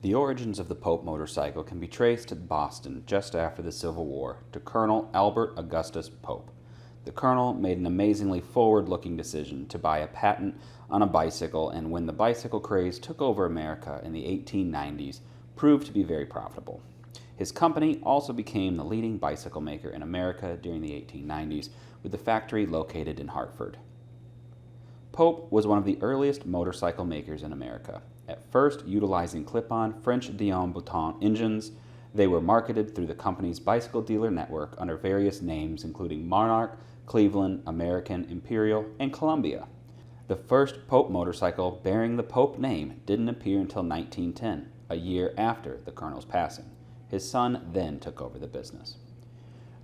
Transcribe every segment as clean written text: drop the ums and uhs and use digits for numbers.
The origins of the Pope motorcycle can be traced to Boston just after the Civil War to Colonel Albert Augustus Pope. The colonel made an amazingly forward-looking decision to buy a patent on a bicycle, and when the bicycle craze took over America in the 1890s, proved to be very profitable. His company also became the leading bicycle maker in America during the 1890s, with the factory located in Hartford. Pope was one of the earliest motorcycle makers in America. At first utilizing clip-on French Dion-Bouton engines, they were marketed through the company's bicycle dealer network under various names including Monarch, Cleveland, American, Imperial, and Columbia. The first Pope motorcycle bearing the Pope name didn't appear until 1910, a year after the colonel's passing. His son then took over the business.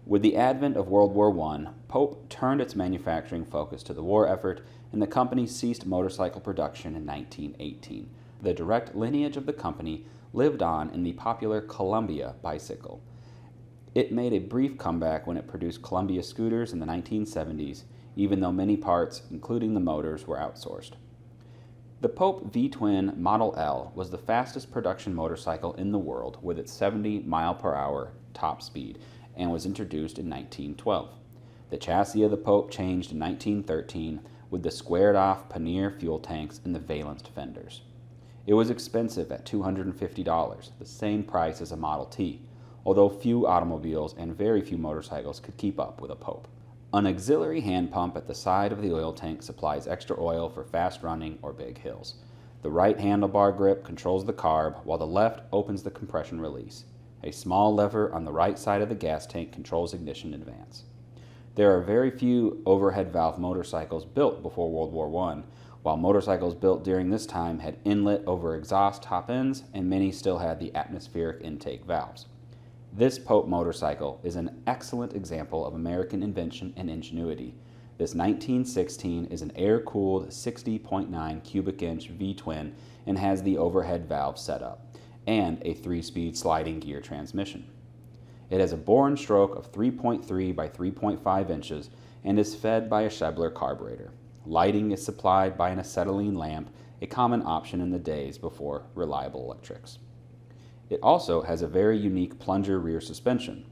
With the advent of World War I, Pope turned its manufacturing focus to the war effort, and the company ceased motorcycle production in 1918. The direct lineage of the company lived on in the popular Columbia bicycle. It made a brief comeback when it produced Columbia scooters in the 1970s, even though many parts, including the motors, were outsourced. The Pope V-Twin Model L was the fastest production motorcycle in the world with its 70 mile/hour top speed, and was introduced in 1912. The chassis of the Pope changed in 1913 with the squared-off pannier fuel tanks and the valenced fenders. It was expensive at $250, the same price as a Model T, although few automobiles and very few motorcycles could keep up with a Pope. An auxiliary hand pump at the side of the oil tank supplies extra oil for fast running or big hills. The right handlebar grip controls the carb, while the left opens the compression release. A small lever on the right side of the gas tank controls ignition in advance. There are very few overhead valve motorcycles built before World War I, while motorcycles built during this time had inlet over exhaust top ends, and many still had the atmospheric intake valves. This Pope motorcycle is an excellent example of American invention and ingenuity. This 1916 is an air-cooled 60.9 cubic inch V-twin and has the overhead valve setup and a 3-speed sliding gear transmission. It has a bore stroke of 3.3 by 3.5 inches and is fed by a Schebler carburetor. Lighting is supplied by an acetylene lamp, a common option in the days before reliable electrics. It also has a very unique plunger rear suspension.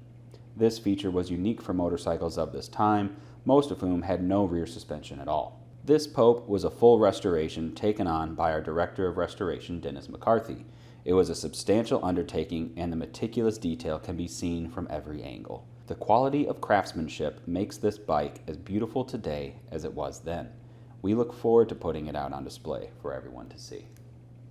This feature was unique for motorcycles of this time, most of whom had no rear suspension at all. This Pope was a full restoration taken on by our Director of Restoration, Denis McCarthy. It was a substantial undertaking, and the meticulous detail can be seen from every angle. The quality of craftsmanship makes this bike as beautiful today as it was then. We look forward to putting it out on display for everyone to see.